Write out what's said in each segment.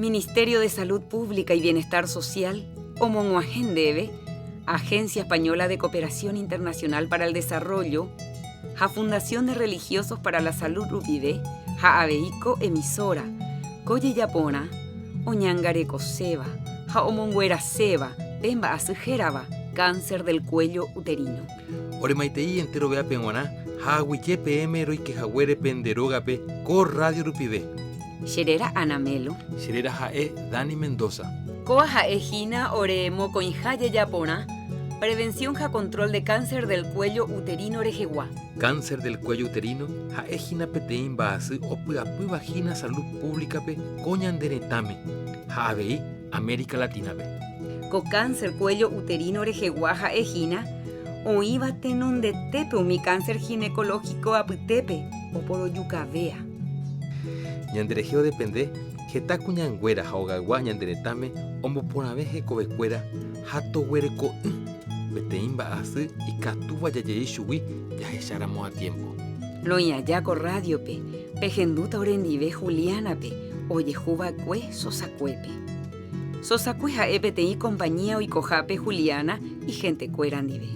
Ministerio de Salud Pública y Bienestar Social, Omonguagendebe, Agencia Española de Cooperación Internacional para el Desarrollo, Ja Fundación de Religiosos para la Salud Rupibe, Ja Abeiko Emisora, Koye Yapona, Oñangareko Seba, Ja Omonguera Seba, Pemba Asujeraba, cáncer del cuello uterino. Oremaitei entero vea penguana, Ja Huiche PM Roike Jaguere Penderogape, Co Radio Rupibe. Xerera Anamelo, Xerera Jae Dani Mendoza. Coa Jaejina Oremo Coinjaya Yapona, Prevención ja control de cáncer del cuello uterino Orejeguá. Cáncer del cuello uterino, Jaejina Petein Baasi, Opuapu Vagina Salud Pública Pe, Coñanderetame, Jaabei, América Latina Pe. Co cáncer cuello uterino Orejeguá Jaejina, Oiba tenun de tepe mi cáncer ginecológico Aputepe, o por Oyucavea. Ñanderejeo depende, Getaku ñanguera jaogagua ñanderetame, Omboponaveje covecuera, Jato huereco, Betein Baasi y Catuba Yayei Shui, Yajecharamos a tiempo. Loñayaco Radio Pe, Pejenduta Orendive Juliana Pe, Oyejuba Cue Sosacuepe. Sosacue Jaepetei compañía Oicojape Juliana y gente cuerandive.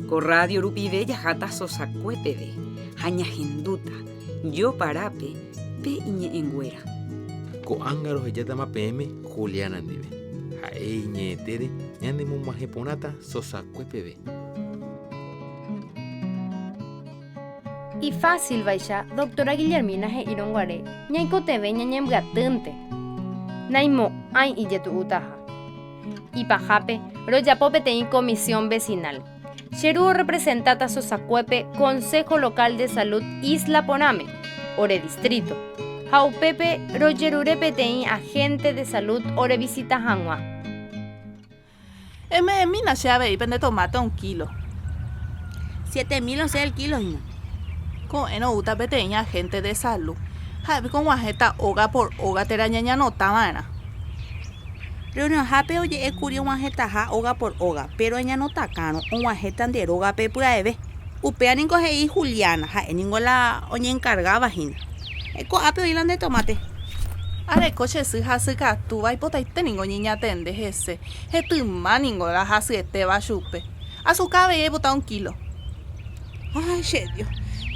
Co Radio Rupibe Yajata Sosacuepe, Jañajenduta, Yo Parape, Pe Iñe Engüera. Co ángaros Yatama PM, Juliana Andive. Jae Iñe Tere, Ñandemu Majeponata, Sosacuepe. Y fácil vaya, doctora Guillermina he ironguare, ñaiko teve ñañem gatente. Naimo ay illetu utaja. Y pajape, royapope tein comisión vecinal. Cheruo representata Sosacuepe, Consejo Local de Salud Isla Poname, Ore Distrito. Jaupepe royerurepe tein agente de salud Ore Visita Hanwa. Mina se ave de tomate 1 kilo. 7.000 o sea el kilo, hina. Con eno uta peteña agente de salud. Javi con guajeta hoga por hoga terañaña no tamana. Reunión jape oye curio guajeta ja hoga por hoga, pero ella no tacano, un guajeta de hoga pe puave. Upea ningo hei Juliana, ja ningo la oña encargaba hina. Eco ape oilan de tomate. Are coche si hasuka tu vai potaite ningo niña tende ese. Hetuma ningo la hasete va chupe. Azúcar ve bota 1 kilo. Ay, shedio.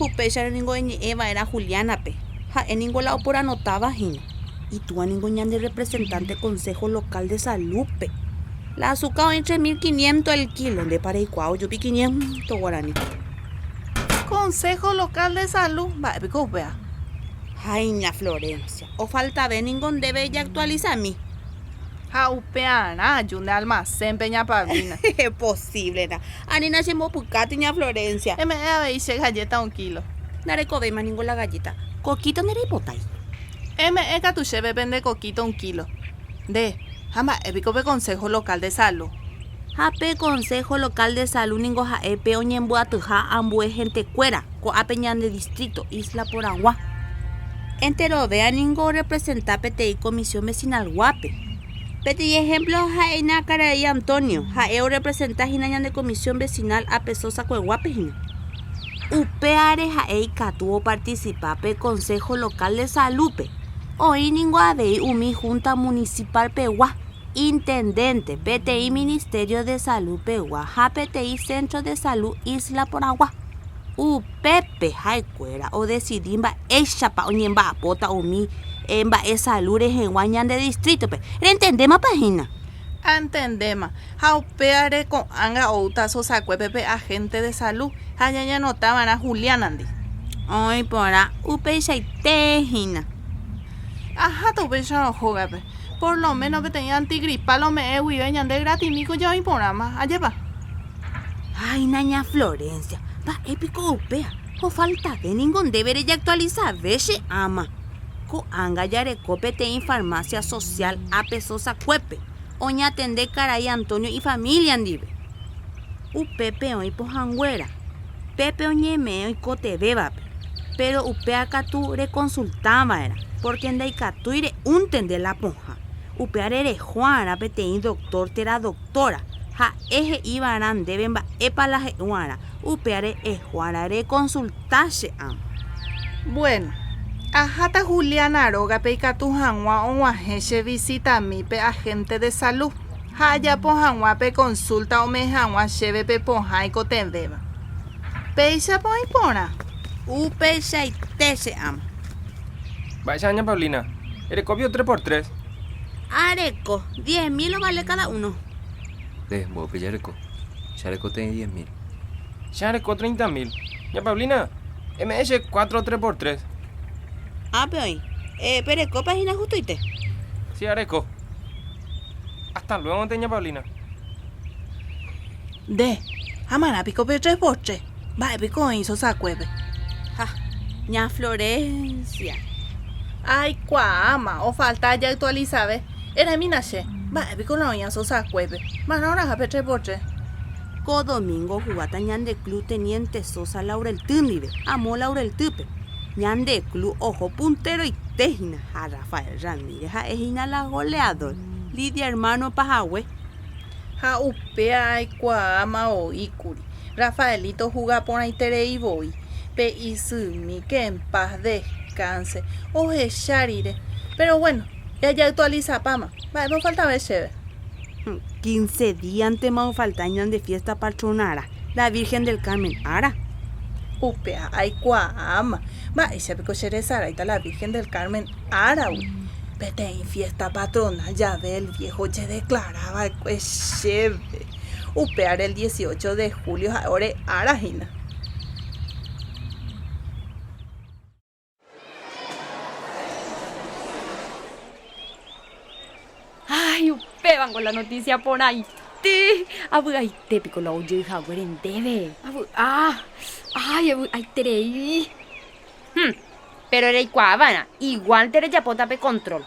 Upe ya ningo Eva era Juliana pe. Ja ningo la opora notaba hina. Y tú a ningo ñan de representante Consejo Local de Salud pe. La azúcar entre 1.500 el kilo, de para igual yo pi 500 guaraní. Consejo Local de Salud, va pico vea. Ay, ña Florencia, o falta ver ningún debe ya actualizar a mí. Ja upeana, ayunde almacén peña pavina. Es posible, na. Anina se mo pucati ña Florencia. Me veise galleta 1 kilo. Nare cove más ningún la galleta. Coquito nere botai. Eka tu cheve vende coquito 1 kilo. De, jama epico pe Consejo Local de Salud. Jape Consejo Local de Salud ningo ja epe oñembuatuja ambue gente cuera. Co apeñan de distrito Isla Poragua. Entero vea ningo representa PTI Comisión Vecinal Guape. PTI ejemplo jaena Caray Antonio, jaeo representa hinañan de Comisión Vecinal a Pesosa Cueguape hina. Upeare jaei catuo participape Consejo Local de Salud pe. Hoy ningo avei umi Junta Municipal Pegua. Intendente PTI Ministerio de Salud Pegua, ja PTI Centro de Salud Isla Poragua. Pepe haicuera o decidimba ella pa oñemba apota umi emba esa lure en de distrito pe. ¿Entendemos página? Entendemos. Jaupeare con anga outa Sosacuepe agente de salud. Hañaña notaban a Juliana andi. Ay, pora, upe tejina. Ajá, tu pecho no juega pe. Por lo menos que tenía antigripal o me huiveñan de gratinico ya y por más. Allá va. Ay, naña Florencia. Va épico upea. O falta de ningún deber ya actualizar. Veche ama. Co anga yarecope te en farmacia social a Pesosa Cuepe. Oña tende Caray Antonio y familia andive. Pepe hoy pojanguera. Pepe oñeme y cote beba. Pero upea catu reconsultaba era. Porque en daicatuire un tende la ponja. Upearere Juana petein doctor tera doctora. Ja eje ibaran deben ba epala Juana. Upeare Juana re consultase am. Bueno, Ajata Juliana Aroga pe ikatuhangwa onguaheche visita mi pe agente de salud. Haya pohangwa pe consulta omehangwa cheve pe pohai kotembeba. Peisha pohai pona. Upe shaitese ama. Vaya, doña Paulina. ¿Eres copio 3x3? Areco, 10.000 lo vale cada uno. Vos Pellareco. Chareco tiene 10.000. Ya eres 30.000. Doña Paulina, MS 4 3x3. Ah, pero ahí. Pero copas y justo y te. Sí, Areco. Hasta luego, doña Paulina. De, amana pico pe 3x3. Va pico hizo sacueve. Ja, ña Florencia. Ay, cuama, o falta ya actualizar. Era minache. Va pico no hizo sacueve. Manora ja pe 3x3. Co domingo jugata ñande club teniente Sosa Laurel Tündive. Amó Laurel Tupe. Ñande club ojo puntero y tejina. A Rafael Ramírez a ejina la goleador. Lidia hermano Pajahue. Ja upea ay cuama o ikuri. Rafaelito juga por ahí tere y voy. Pe isumi que en paz descanse. Oje sharire. Pero bueno, ya actualiza pama. Va, no falta ver cheve. 15 días antes más faltañan de fiesta patronara. La Virgen del Carmen Ara. Upea ay cuama. Va, ese pico sara ahí está la Virgen del Carmen Ara. Vete en fiesta patrona, ya ve el viejo ya declaraba que cheve. Upear el 18 de julio ahora arajina. Ay, upe van con la noticia por ahí. Abu ay te pico la oye jaguar en debe. Ay, abu ay terei. Pero era igual, igual tere ya potape control.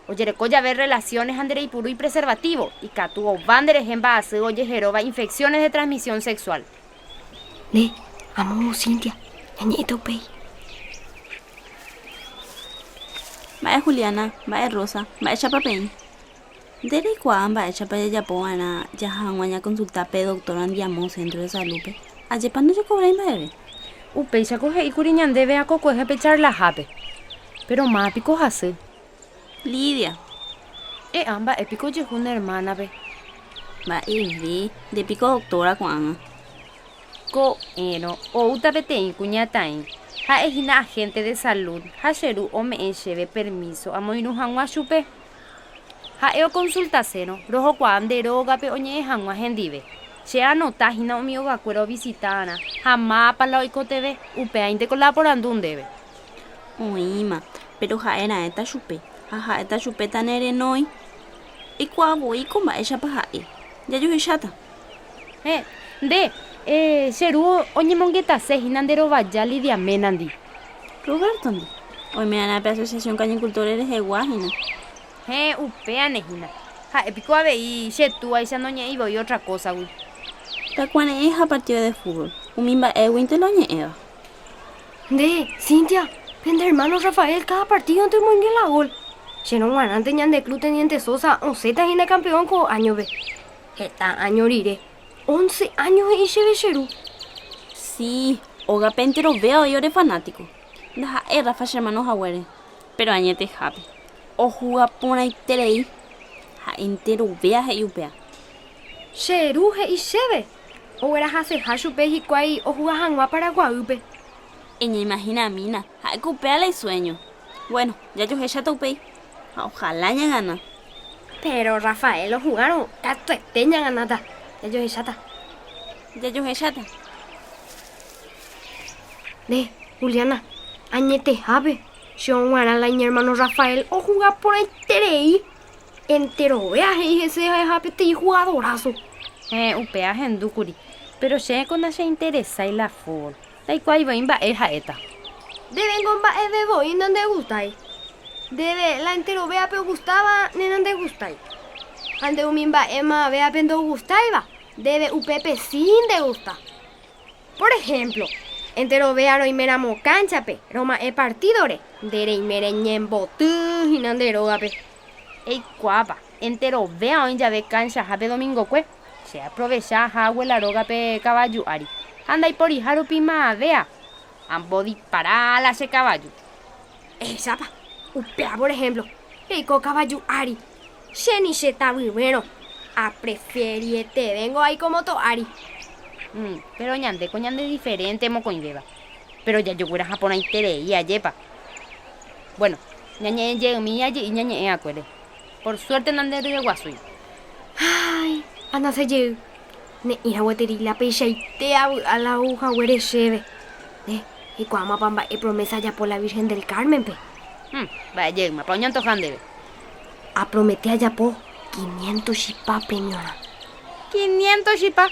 Oye, recoya ver relaciones andere y puro y preservativo. Y catuo bandere en base, oye, jeroba infecciones de transmisión sexual. Ne, amo Cintia, ñañito pei. Vaya Juliana, vaya Rosa, vaya Chapapein. Dere cuan vaya Chapaya Yapoana, ya hanguaña consulta pe doctora Andiamo Centro de Salud. Ayepando yo cobra en breve. Upe ya coge y curiñan debe a coco es pechar la jape. Pero más pico hace. Lidia. Amba épico yo una hermana ve. Va vi de pico doctora cuan. Co eno o uta betein cuñatain. Ha ejina agente de salud. Ha sheru o me encheve permiso a moinu hangwa chupe. Ha eo consulta seno. Rojo cuan de roga pe oñe hangwa gendive. Che anota hina o mio gacuero visitana. Jamás para la oico TV. Upe ainte colaborando un debe. Oima, pero ja era esta chupe. Ajá, esta chupeta nere noi. Y cuá voy con va ella paja. Ya yo chata. Sheru oñe mongueta se hinandero vaya lidia menandi. Roberto, hoy me dan a asociación cañicultores de Guajina. Upea nejina. Ja, épico ave y she tú ahí se noñe y voy otra cosa, güey. Ta cuane es a partido de fútbol. Umimba Ewin te lo ñeva. De, Cintia, pende hermano Rafael cada partido entre muy bien la gol. Se no ganan tenían de club teniente Sosa, 11 en el campeón con año ve. Esta año rire. 11 años y se Cheru. Sí, oga pentero veo y ore fanático. Deja Rafa hermano Jaguere. Pero añete happy. O juga por ahí terei. Ja entero vea y upea. Cheru y cheve. O era hace hashupe y cuai o juga hangua para guaupe. Ella imagina a mina. Ja cupea el sueño. Bueno, ya yo ya topei. Ojalá ya gana. Pero Rafael lo jugaron. Cato esteña ganada. Ya yo chata. Ya yo chata. De, Juliana, añete jabe. Yo a la hermano Rafael o jugar por el terei. Entero veaje y ese jabe te jugadorazo. Upea hendukuri. Pero che con se interesa y la fútbol. La igual iba imba es esta. Deben gomba es de voy donde gustáis. Debe la entero vea pero gustaba ni donde gustáis. Ande umimba ema vea pendo gustaiba. Debe upepe sin de gusta. Por ejemplo, entero vea no imeramo canchape. Roma e partidore. Dere imere ñembo tu hinandero gape. Ey guapa. Entero vea hoy ya ve cancha jape domingo cue. Se aprovecha abuela roga pe caballo ari. Anda y por hijaro pima vea. Ambo disparar a ese caballo. Chapa. Upea, por ejemplo. Eiko caballo Ari. Sheni sheta bueno. A preferir te vengo ahí como to Ari. Pero ñande diferente mo con beba. Pero ya yo fuera Japón ahí tereía yepa. Bueno, ñañe mi y ñañe acuerde. Por suerte no ande de guasui. Ay, anda se lleve. Ne ira weteri la pecha y te a la aguja huere cheve. Y cuama pamba e promesa ya por la Virgen del Carmen pe. Vaya, me apañan tojande. A prometer ya po 500 shipa premiona. 500 shipa.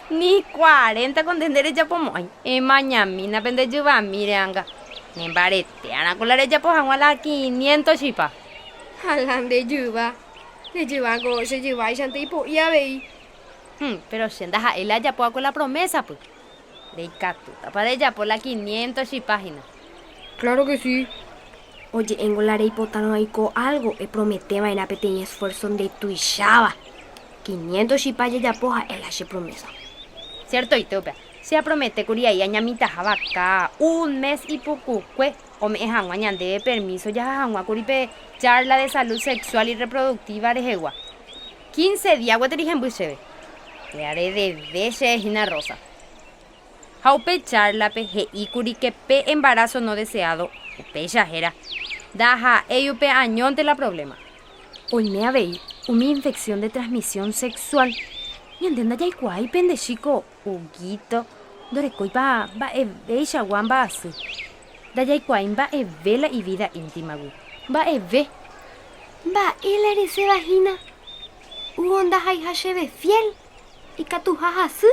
Ni 40 con tender ya po moy. E mañamina pende yuba mireanga. Ni barete ana colare ya po la 500 shipa. Halan de yuba. De yuba go se yuba y sante po ya vei. Pero senda ja ela ya po con la promesa pues. De catuta para ella por la 500 shipaginas. Claro que sí. Oye, en Golare y Potano hay algo. E prometeba en apetén esfuerzo de tu y Shaba. 500 shipaya ya poja el hace promesa. Cierto, Itopia. Se promete curia y añamita jabaca. Un mes y poco o me dejan de permiso ya jangua curipe charla de salud sexual y reproductiva de jegua. 15 días guaterigen bucheve. Te haré de veces Gina Rosa. Jaupe charla peje y curique pe embarazo no deseado. Upe yajera. Daja eyupe añón de la problema. Hoy me habéis una infección de transmisión sexual. Y entienda ya igual pendechico. Huguito. Dorecoi va eveisha guan va así. Da ya igual va evela y vida íntima gu. Va eve. Va él eres vagina. Uonda hay hacheve fiel. Y catuja así.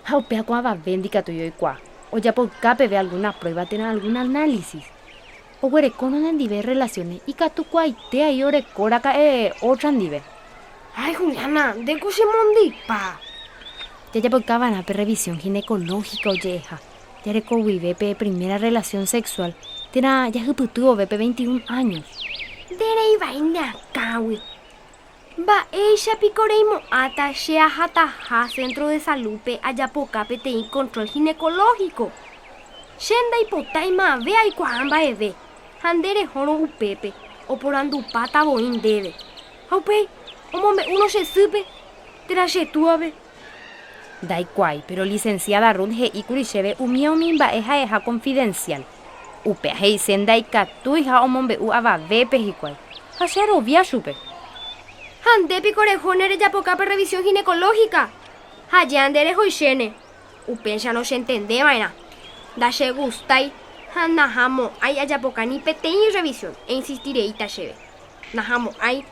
Jaupe agua va bendica tuyo y cuá. O ya por cape ve alguna prueba, tener algún análisis. O huerecono en diversas relaciones y catucuaite y orecora cae otra nivel. Ay, Juliana, de cuchimundi, pa. Ya por cabana pe revisión ginecológica o yeja. Ya recovive pe primera relación sexual. Tena ya juputuo pe 21 años. Dere iba inda kawi. Va ella picoreimo ata shea hataja centro de salud pe ayapoca pe te control ginecológico. Shenda hipotaima ve ay cuamba eve. Handere horo upepe o por andu pata boin debe. Aupe, omombe uno se supe. Traje tuave. Dai cuai, pero licenciada Ruth he ikurisheve umia umimba eja confidencial. Upe hei senda ikatuija omombe u ava vepe hikuai. Hashero via supe. Hande picorejonere ya poca per revisión ginecológica. Hayandere hoishene. Upensa no se entende vaina. Da se gustai. Nahamo ay allá poca ni peteña revisión. E insistiré y tacheve. Nahamo ay.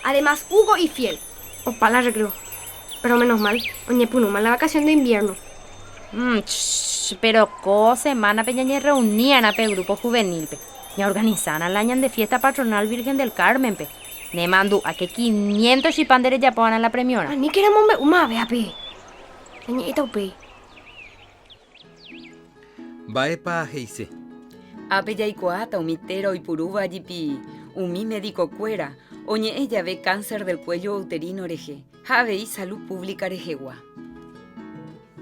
Además, Hugo y fiel. Opa la recreo. Pero menos mal. Oñe punuma la vacación de invierno. Pero co semana peñañe reunían a pe grupo juvenil pe. Ya organizan al año de fiesta patronal Virgen del Carmen pe. Ne mandu a que 500 chipandere ya pongan la premiona. Ni queremos uma vea pe. Añeta pe. Baepa heise. Ape yaikuata umitero y puruba yipi. Umi médico cuera. Oñe ella ve cáncer del cuello uterino oreje. Jave y salud pública orejegua.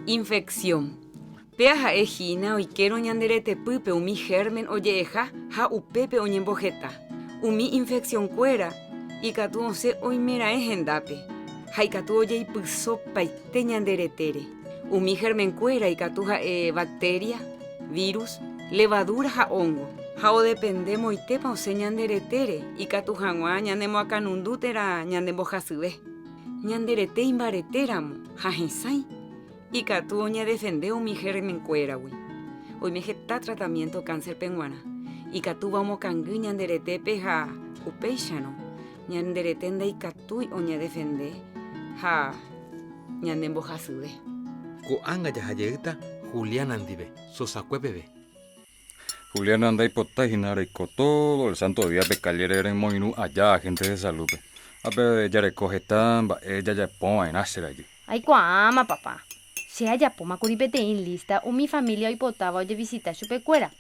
Infección. Peaja ejina oikero ñanderete pupe umi germen oyeja ja upepe oñembojeta. Umi infección cuera y katu once oimera ejendape. Ja ikatu oye y puso paite ñanderetere. Umi germen cuera y katu ja bacteria, virus, levadura ja hongo. Ja o depende moitepa ose ñanderetere y katu jangua ñandemo akanundutera ñandembojasube. Ñanderete imbareteramo ja jensai. Y katu oña defende mi germen cuerawi. Hoy me gesta tratamiento cáncer penguana. Y katu vamos kangu ñanderete peja upeixano. Ñanderete nda y katu oña defende ja ñandembojasube. Ko anga ya hayeta Juliana andive, sosacuepebe. Juliana anda hipota y todo el santo día pecaliere en moinu allá gente de salud. A ver, ya recoge tamba, ella ya pone en hacer allí. Ay cuama papá. Se haya poma curipete en lista o mi familia hipotaba oye visita chupecuera.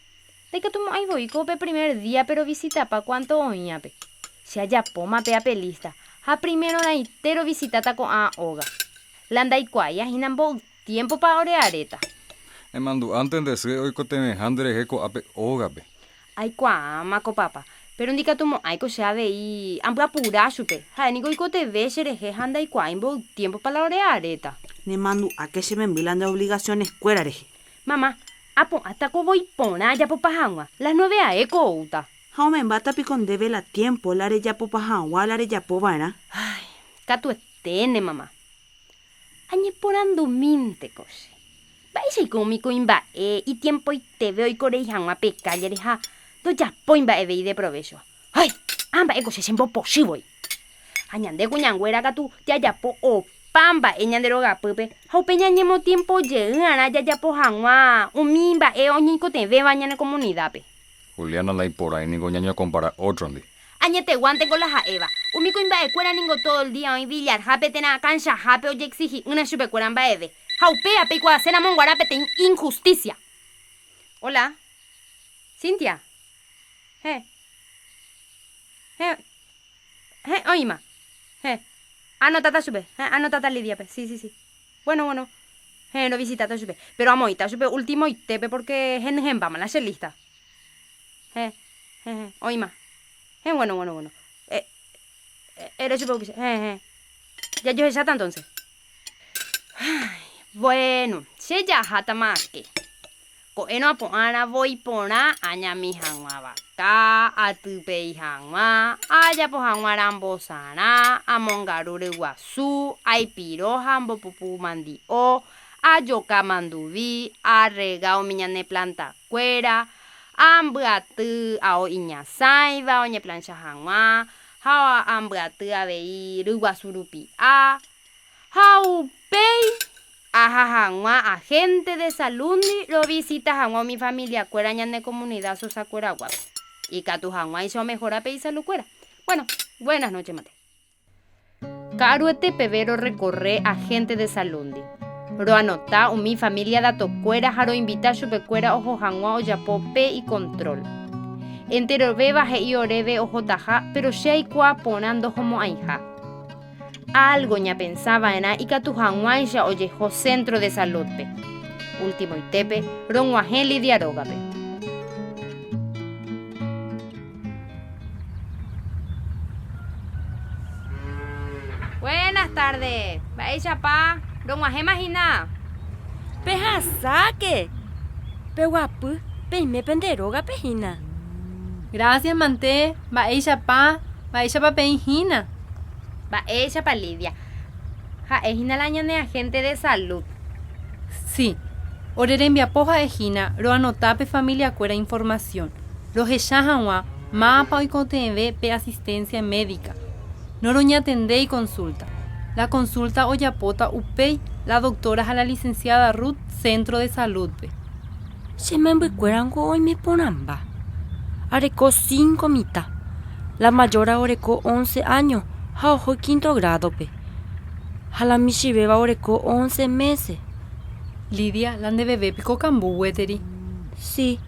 De que tomo ay voy cope primer día pero visita pa cuánto oñape. Se haya poma pe apelista. Ha primero na itero visitata con a oga. Landa y cuaya hinambo tiempo pa oreareta. Emandu antes de ser hoy cotemejandre heco ape ogape. Ay, cuama, copapa. Pero indica tu mo, ay, cocha veí. Ampla pura, chupe. Ay, nico ico te ve, xereje, handa y cuaimbo, tiempo para la oreareta. Ne mandu a que se me envilan de obligaciones cuerareje. Mamá, apo, hasta co voy pona, ya popajangua. Las 9 a eco, uta. Jaume bata picon debe la tiempo, la ya po pajawa, la ya po vana. Ay, catu estene, mamá. Añe porando minte, coche. Vais cómico imba, y tiempo y te veo y corejangua peca, ya deja. Do ya po imba vei de provecho. Ay, amba eco se siempre posible. Añande cuñangüera catu, ya po o pamba, eñanderoga pupe. Jau peñañemo tiempo llegana, ya po jangua. Umimba, oñico te ve bañana comunidad, pe. Juliana la por ahí ningo ñaño compara otro ndi. Añete guante con la jaeva. Umico imba cuera ningo todo el día en billar, jape tena cancha, jape oye exigi una chupe cueran baede. Jaupea pe cua cena monguarape ten injusticia. Hola. Cintia. Oima. Anotata chupe. Anotata Lidia pe. Sí. Bueno. No visitata chupe. Pero amoita chupe último y tepe porque gen vamos la lista. Oima. Bueno. Eres chupe que ya yo ya entonces. Bueno, se ya hata más que. Ko eno apoana voy pona aña mi hangwa baka atupe hangwa aya po hangwa rambosana amongarure guasu ai piro hambo pupu mandi o ayoka mandubi arregao miñane planta cuera ambuatu ao iñasai va oñe plancha hangwa hawa ambuatu avei ruguasurupi a hau pei Aja jangwa agente de salundi lo visita jangwa mi familia cuera ñane comunidad sosa cuera guapa. Y catu jangwa hizo mejor a peisa lo cuera. Bueno, buenas noches, mate. Caruete pevero recorre agente de salundi. Ro anota mi familia dato cuera jaro invita chupe cuera ojo jangwa o yapope y control. Entero beba je y orebe ojo taja, pero shei kwa ponando como aija. Algo ya pensaba en y catujanguaisha oyejo centro de salud pe. Último itepe, ronguajeli diarogape. Buenas tardes. Baisha pa, ronguaje magina. Peja saque. Peguapu, peime penderoga pejina. Gracias, mante. Baisha pa pejina. Va ella para Lidia. Ja, ejina la ñane agente de salud. Sí. Orerembia poja ejina, ro anotape familia cuera información. Ro jechajanwa, mapa y conteve pe asistencia médica. Noroña atende y consulta. La consulta oyapota upei, la doctora a la licenciada Ruth, centro de salud pe. Se me envuelcuerango hoy me ponamba. Areco 5 mitad. La mayor oreco 11 años. Ojo 5º grado pe. Jala mishi beba oreco 11 meses. Lidia, lande bebé pico cambu weteri. Sí,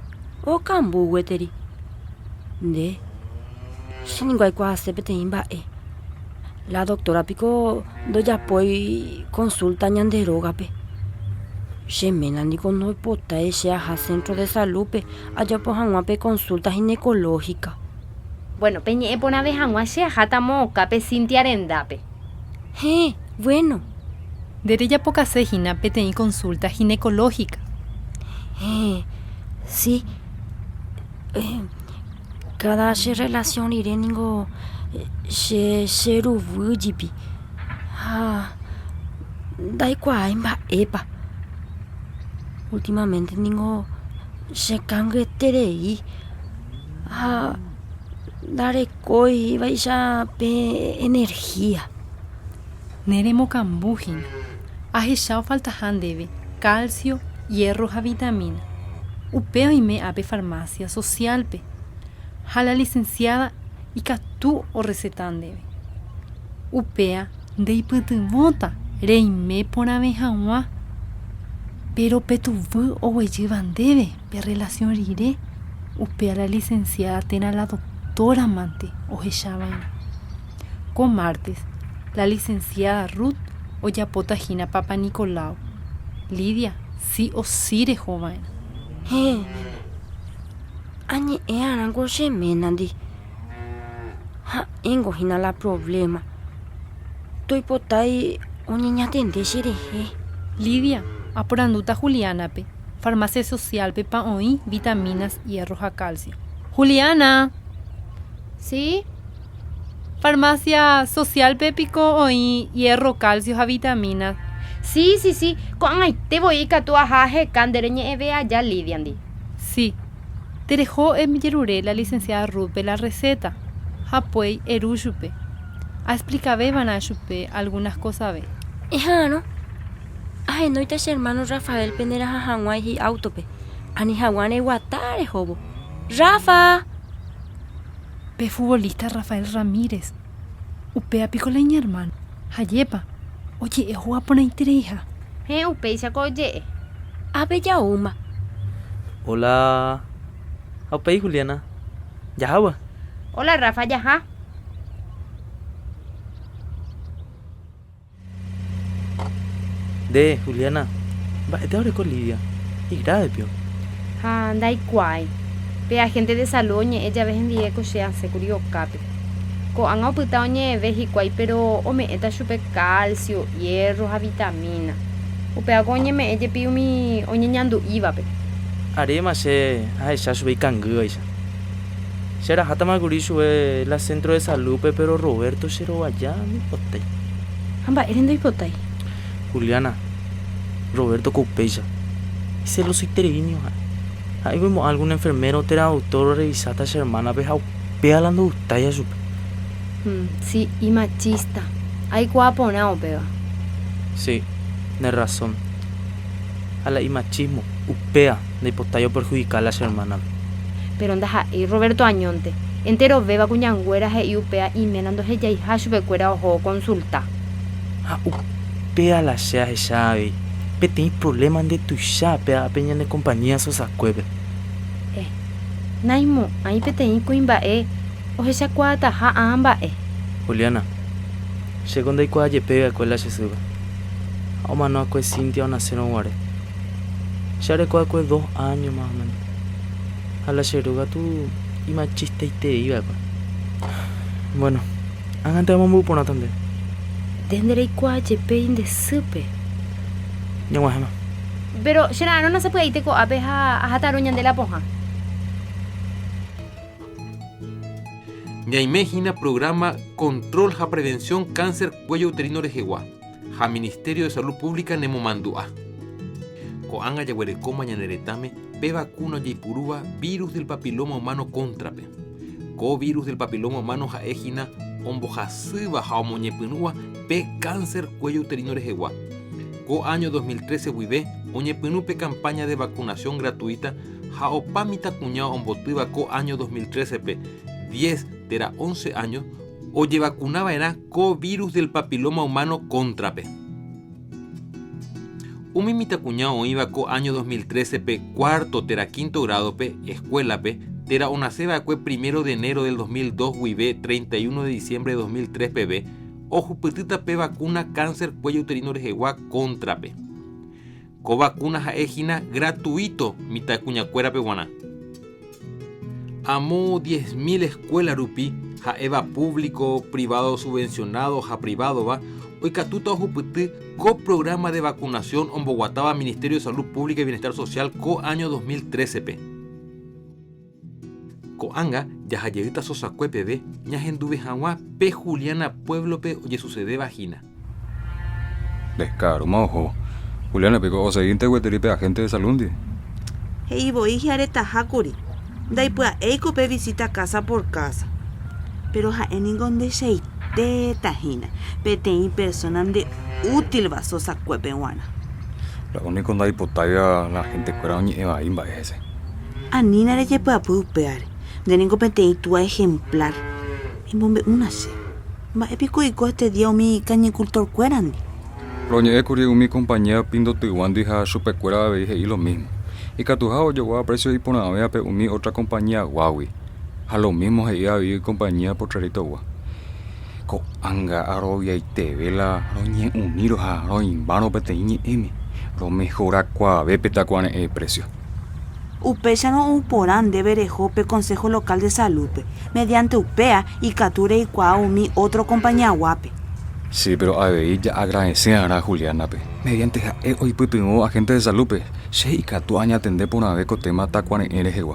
o cambu weteri. De. Shiningwai kwa sepete imba La doctora pico doya poi consulta ñanderoga pe. Shemena ni con no pota a centro de salud pe. Allá po pe consulta ginecológica. Bueno, peñe pona vez anguache jata moca pe Cintia arendape. Bueno. Derecha poca sejina pe teni consulta ginecológica. Sí. Cada relación iré ningo sheru jipi. Dai kwa imba epa. Últimamente ningo shekangre terei. Dare koi vaisha pe energía. Neremo cambujin. Ajechao falta handeve, calcio, hierro a vitamina. Upeo y me ape farmacia social pe. Jala licenciada y catu o recetandeve. Upea de iputumota reime poname jawa. Pero petuvu o llevan debe pe relación rire. Upea la licenciada tena la doctora mante o jechabaina. Con martes, la licenciada Ruth Oyapota Gina Papa Nicolau. Lidia, sí o sí de joven. Añe arango shemenandi. Ha engo hina la problema. Toi potai oniña tende sherehe. Lidia, aporanduta Juliana pe. Farmacia social pe pa oí vitaminas, hierro a calcio. Juliana. ¿Sí? Farmacia social pe pico oí hierro, calcio a vitaminas. Sí. Con ay, te voy a tu ajaje candereñe eve allá Lidiandi. Sí. Te dejó en Villaruré la licenciada Rupe la receta. Hapuey erushupe. A explicabe van a chupe algunas cosas ve. ¿No? Ay, no ita hermano Rafael penera jahanguay hi autope. Ani hawane guatare hobo. Rafa. Pe futbolista Rafael Ramírez. Upea picoleña hermano. Hayepa. Oye, es guapo na hija. Upea se coye. Abe ya uma. Hola. Upea Juliana. Ya. Hola Rafa, ya. De Juliana. Va, te abre con Lidia. Y grave, pio. Dai cuai. Pe gente de salud, ella ve en día que se hace curio cape. Co han oputado ve y pero o me eta chupe calcio, hierro, a vitamina. O pe agoñe me ella piu mi oñe ñandu iba pe. Arema se a esa sube cangu esa. Será hata maguri sube la centro de salud pero Roberto se ro allá mi potay. Amba erendo hipotay. Juliana. Roberto Coupeya. Y se lo soy tereniño. Ahí vemos algún enfermero, terapeuta, revisata a su hermana, pero hablando de usted, su. Sí, y machista. Hay guapo, ¿no, peba? Sí, tienes razón. A la y machismo, upea, de postayo perjudicar a su hermana. Pero anda ahí, Roberto Añonte. Entero beba cuñangüeras y upea y menando ella y hashu becuera ojo consulta. Upea la sea esa, pe tem problemas de tu chape a peña de compañía sosa cueve. Naimo, ahí pe tem coimba o esa cuata ha amba Juliana, segunda y cualle pega con la chesuga. O mano a Cintia o nacer no guare. Ya recuerdo que 2 años más o menos. A la cheruga tú y machista y te iba. Bueno, antes vamos muy por una tanda. Tendré cualle pe de supe. Ya guajema. Pero, Shana, no se puede irte con abeja a jataruñan de la poja. Ya imagina programa Control ja Prevención Cáncer Cuello Uterino Rejeguá. Ja Ministerio de Salud Pública Nemomandua. Coanga yaguerecoma ñaneretame pe vacuna yaipurúa virus del papiloma humano contrape. Co virus del papiloma humano ja ejina ombo ja syva ja omoñepinúa pe cáncer cuello uterino rejeguá. Co año 2013 huive oñepinupe campaña de vacunación gratuita ja opamita cuñado ombotiva co año 2013 pe 10 tera 11 años oye vacunaba era co virus del papiloma humano contra pe. Umimita cuñado iba co año 2013 pe 4º tera 5º grado pe escuela pe tera una ceba cue 1 de enero del 2002 huive 31 de diciembre de 2003 pb o jupitita pe vacuna cáncer cuello uterino rejeguá contra pe. Co vacuna ja ejina gratuito mita cuñacuera peguana. Amo 10.000 escuelas rupi ja eva público, privado subvencionado, ja privado va. Hoy catuta o jupiti co programa de vacunación omboguataba Ministerio de Salud Pública y Bienestar Social co año 2013 pe. Coanga ya hayerita sosa cuepe ña genduve jagua pe Juliana pueblo pe oye sucede vagina. Descaro, mojo. Juliana pegó o seguinte hueteripe agente de salundi. Hei voy jareta hakuri. Dai pues eiko pe visita casa por casa. Pero ja en ningún de seite tajina. Pe tem personas de útil va sosa cuepe guana. La única da hipotaya la gente cuera oñi eva imba ese. Anina le llepa pu pear. De ningún pente tu ejemplar. En bombe una se. Va epico y este día mi cañicultor cuerandi. Roñe ecuri mi compañía pindo tuwandi ja supecuera veje y lo mismo. Y catujao llegó a precio y pona vea pe umi otra compañía Huawei. A lo mismo he ido a compañía por trarito gua. Ko anga arobia y te vela roñe uniro ja roñe vano peteñi emi. Lo mejor a cuave petacuane el precio. Upecha no uporán debe rejope Consejo Local de Salud mediante UPEA y Cature y Cuaumi otro compañía guape. Sí, pero a ver, ya agradecer a Juliana, pe. Mediante hoy tengo agente de salud, pe. Sí, y Catu aña atender por una vez con tema tacuane LGW.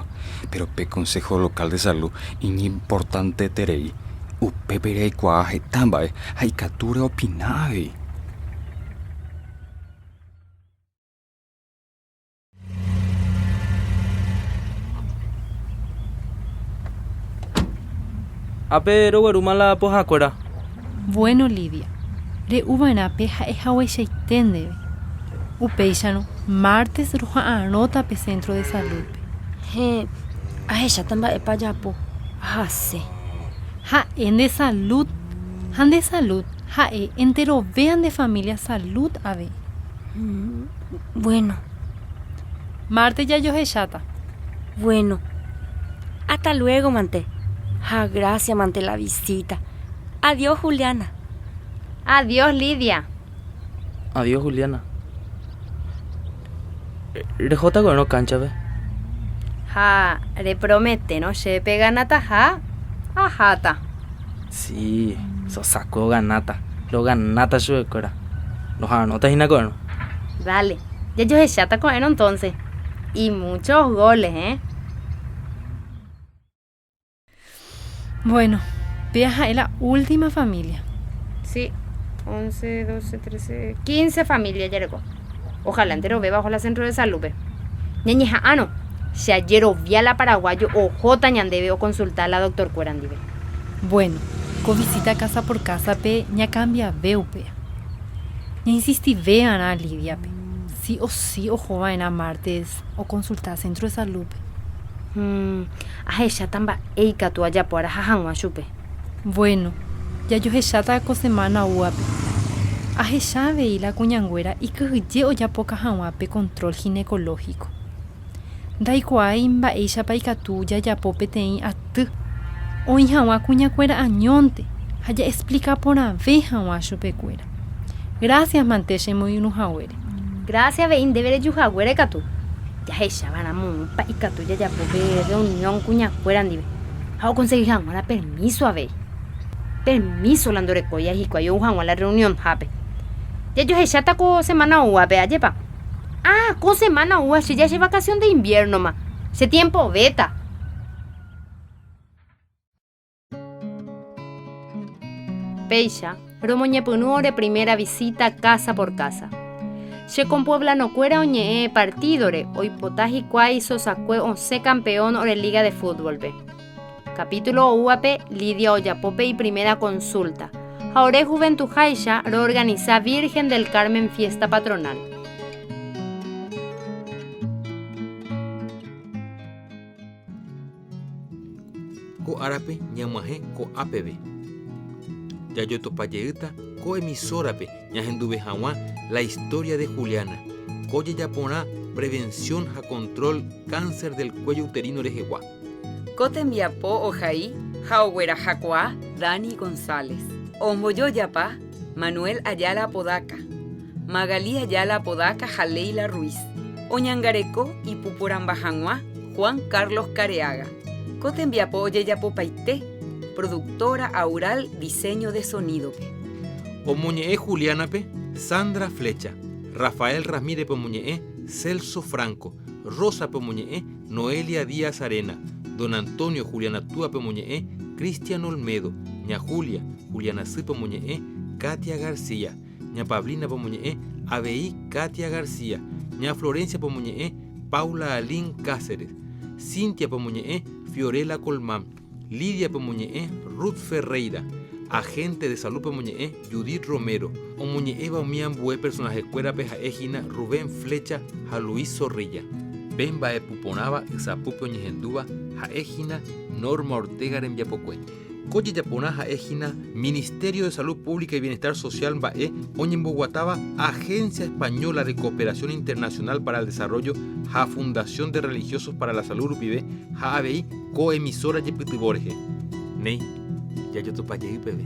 Pero pe Consejo Local de Salud, importante terei. Upe perei cuaje tamba, hay Cature opinave. Pero guarumala poja cuera. Bueno, Lidia, re ubana peja eja huechaitende. Upeixano, martes roja anota pe centro de salud. He, a ella tamba e payapo. Hase. Ja en de salud. Han de salud. Ja entero vean de familia salud ave. Bueno. Martes ya yo chata. Bueno. Hasta luego, Mante. Ja, gracias, Mante, la visita. Adiós, Juliana. Adiós, Lidia. Adiós, Juliana. Rejota con no cancha, ve. Ja, le promete, ¿no? Se pega nata, ja. Ajata. Sí, eso sacó ganata. Lo ganata su cora. Los anotas y nacono. Dale. Ya yo chata con él entonces. Y muchos goles, ¿eh? Bueno, viaja es la última familia. Sí, 11, 12, 13, 15 familias, Yergo. Ojalá entero ve bajo la centro de salud. Ñeñeja, no. Si ayer vía la paraguayo o J ñandebe o consultar a la doctor Cuerandive. Bueno, con visita casa por casa, pe, ña cambia veo, pe. Ña insistí vean a Lidia, pe. Sí o sí, o joven a martes o consultar centro de salud, pe. A ella tamba eika tu allá por ajangua chupe. Bueno, ya yo chata ko semana uape. A ella veí la cuñangüera y que yo ya poca janguape control ginecológico. Dai cuaimba ella paika tu ya pope tein a tu. O janwa cuñacuera añonte. Haya explica por a ve janwa chupe cuera. Gracias manteche muy unujahuere. Gracias vein deber yujahuere katu. Ya ella van a monpa y catu ya pobre reunión cuña fueran dive. How conseguir la permiso a ver. Permiso la andorecoya y cuayo ujan la reunión jape. Ya yo ella ta co semana ua pe ayepa. Ah, con semana ua si ya es vacación de invierno ma. Se tiempo beta. Peisha, romoñe punore primera visita casa por casa. Se compuebla no cuera oñe partidore, hoy potaji cuai sosacue 11 campeón ore liga de fútbol be. Capítulo UAP Lidia Oyapope y primera consulta. Ahora Juventud Jaisha reorganiza Virgen del Carmen fiesta patronal. Ko arape ñamaje ko APB. Ya yo topayeita ko emisora pe ñahenduve jawa la historia de Juliana. Koye yapona prevención a control cáncer del cuello uterino rejegua. Cotembiapó ojaí, jauguera jacuá, Dani González. Omboyo yapa, Manuel Ayala Podaca. Magalí Ayala Podaca, Jaleila Ruiz. Oñangareco y Pupurambajanguá, Juan Carlos Careaga. Cotembiapó yeyapo paité, productora Aural Diseño de Sonido. Omuñeé Juliana pe, Sandra Flecha, Rafael Ramírez Pomuñeé, Celso Franco, Rosa Pomuñeé, Noelia Díaz Arena, Don Antonio Juliana Túa Pomuñeé, Cristian Olmedo, Ña Julia, Juliana C Pomuñeé, Katia García, Ña Pablina Pomuñeé, Abeí Katia García, Ña Florencia Pomuñeé, Paula Alín Cáceres, Cintia Pomuñeé, Fiorella Colmán, Lidia Pomuñeé, Ruth Ferreira, agente de salud Pomuñeé, Judith Romero, Omuñeé Baumian Bue, personaje escuela peja ejina, Rubén Flecha, a Luis Zorrilla, Bemba e Puponaba, Zapupe Oñejenduba, a ejina, Norma Ortega en Yapocue. Coye Yapona ja ejina, Ministerio de Salud Pública y Bienestar Social Bae, Oñemboguataba, Agencia Española de Cooperación Internacional para el Desarrollo, ja Fundación de Religiosos para la Salud Rupibe, ja ABI, coemisora Yepitiborge. Ney, ya yo topa llegué, bebé.